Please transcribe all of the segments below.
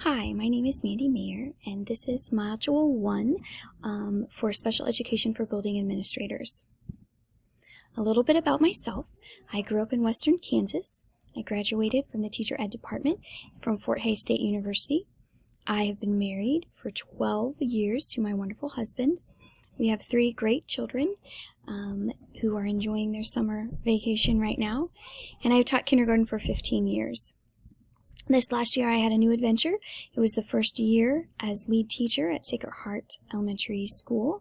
Hi, my name is Mandy Mayer, and this is Module 1 for Special Education for Building Administrators. A little bit about myself. I grew up in Western Kansas. I graduated from the Teacher Ed Department from Fort Hays State University. I have been married for 12 years to my wonderful husband. We have 3 great children who are enjoying their summer vacation right now, and I've taught kindergarten for 15 years. This last year I had a new adventure. It was the first year as lead teacher at Sacred Heart Elementary School,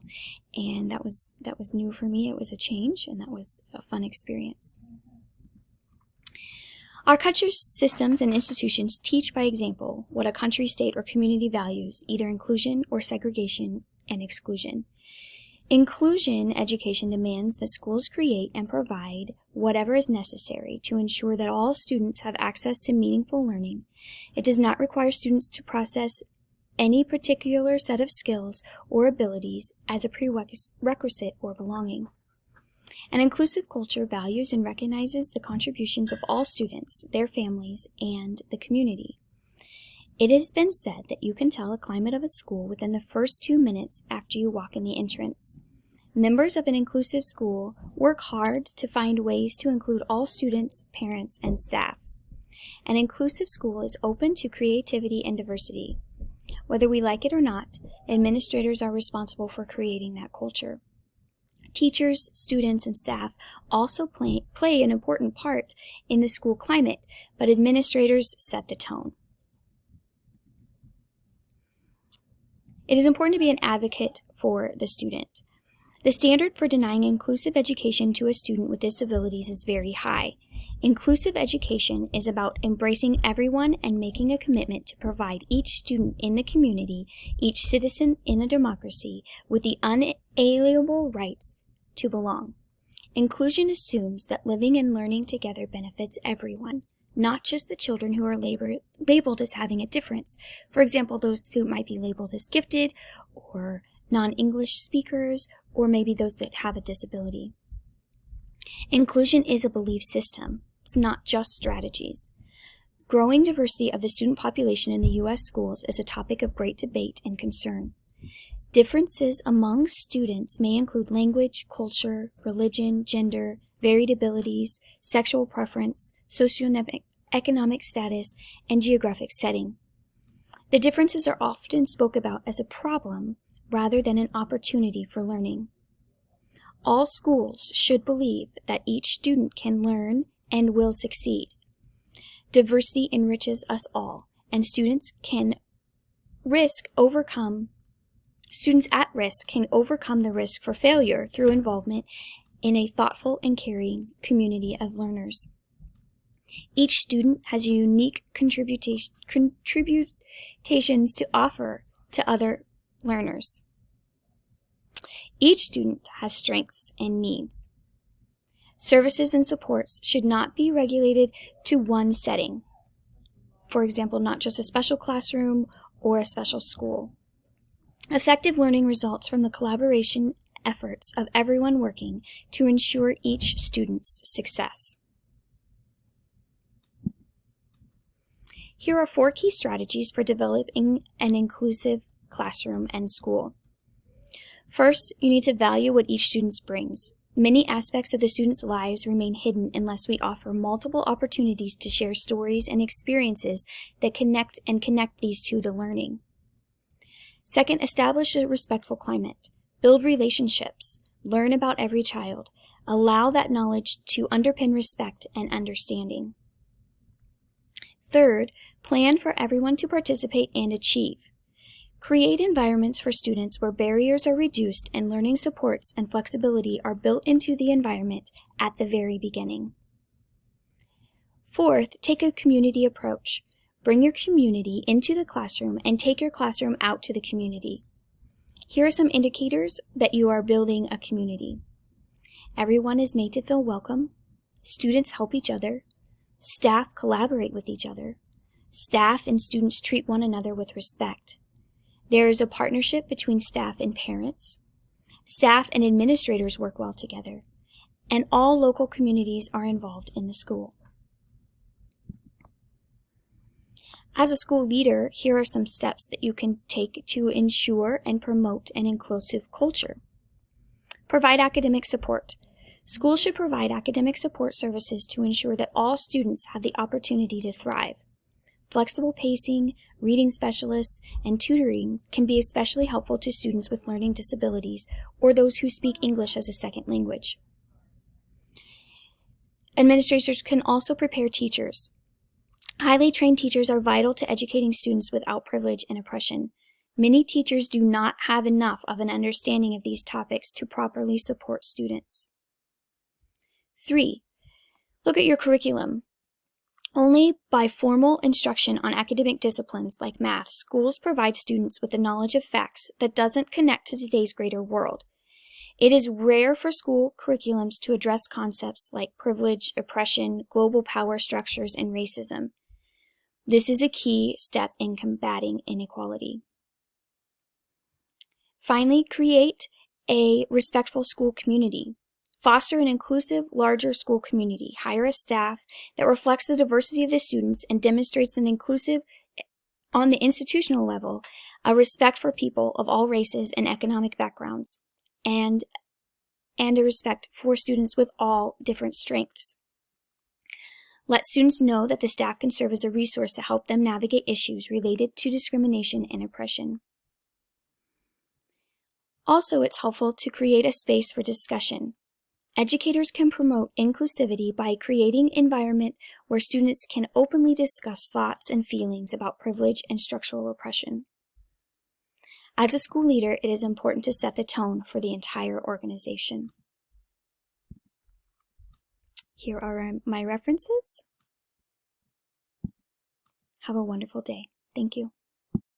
and that was new for me. It was a change, and that was a fun experience. Our country's systems and institutions teach by example what a country, state, or community values, either inclusion or segregation and exclusion. Inclusion education demands that schools create and provide whatever is necessary to ensure that all students have access to meaningful learning. It does not require students to possess any particular set of skills or abilities as a prerequisite or belonging. An inclusive culture values and recognizes the contributions of all students, their families, and the community. It has been said that you can tell a climate of a school within the first 2 minutes after you walk in the entrance. Members of an inclusive school work hard to find ways to include all students, parents, and staff. An inclusive school is open to creativity and diversity. Whether we like it or not, administrators are responsible for creating that culture. Teachers, students, and staff also play an important part in the school climate, but administrators set the tone. It is important to be an advocate for the student. The standard for denying inclusive education to a student with disabilities is very high. Inclusive education is about embracing everyone and making a commitment to provide each student in the community, each citizen in a democracy, with the unalienable rights to belong. Inclusion assumes that living and learning together benefits everyone, not just the children who are labeled as having a difference. For example, those who might be labeled as gifted or non-English speakers, or maybe those that have a disability. Inclusion is a belief system. It's not just strategies. Growing diversity of the student population in the U.S. schools is a topic of great debate and concern. Differences among students may include language, culture, religion, gender, varied abilities, sexual preference, socioeconomic status, and geographic setting. The differences are often spoken about as a problem rather than an opportunity for learning. All schools should believe that each student can learn and will succeed. Diversity enriches us all, and students at risk can overcome the risk for failure through involvement in a thoughtful and caring community of learners. Each student has unique contributions to offer to other learners. Each student has strengths and needs. Services and supports should not be regulated to one setting. For example, not just a special classroom or a special school. Effective learning results from the collaboration efforts of everyone working to ensure each student's success. Here are 4 key strategies for developing an inclusive classroom and school. First, you need to value what each student brings. Many aspects of the students' lives remain hidden unless we offer multiple opportunities to share stories and experiences that connect these two to learning. Second, establish a respectful climate. Build relationships. Learn about every child. Allow that knowledge to underpin respect and understanding. Third, plan for everyone to participate and achieve. Create environments for students where barriers are reduced and learning supports and flexibility are built into the environment at the very beginning. Fourth, take a community approach. Bring your community into the classroom and take your classroom out to the community. Here are some indicators that you are building a community. Everyone is made to feel welcome. Students help each other. Staff collaborate with each other. Staff and students treat one another with respect. There is a partnership between staff and parents. Staff and administrators work well together. And all local communities are involved in the school. As a school leader, here are some steps that you can take to ensure and promote an inclusive culture. Provide academic support. Schools should provide academic support services to ensure that all students have the opportunity to thrive. Flexible pacing, reading specialists, and tutoring can be especially helpful to students with learning disabilities or those who speak English as a second language. Administrators can also prepare teachers. Highly trained teachers are vital to educating students without privilege and oppression. Many teachers do not have enough of an understanding of these topics to properly support students. 3. Look at your curriculum. Only by formal instruction on academic disciplines like math, schools provide students with the knowledge of facts that doesn't connect to today's greater world. It is rare for school curriculums to address concepts like privilege, oppression, global power structures, and racism. This is a key step in combating inequality. Finally, create a respectful school community. Foster an inclusive, larger school community. Hire a staff that reflects the diversity of the students and demonstrates an inclusive, on the institutional level, a respect for people of all races and economic backgrounds, and a respect for students with all different strengths. Let students know that the staff can serve as a resource to help them navigate issues related to discrimination and oppression. Also, it's helpful to create a space for discussion. Educators can promote inclusivity by creating an environment where students can openly discuss thoughts and feelings about privilege and structural oppression. As a school leader, it is important to set the tone for the entire organization. Here are my references. Have a wonderful day. Thank you.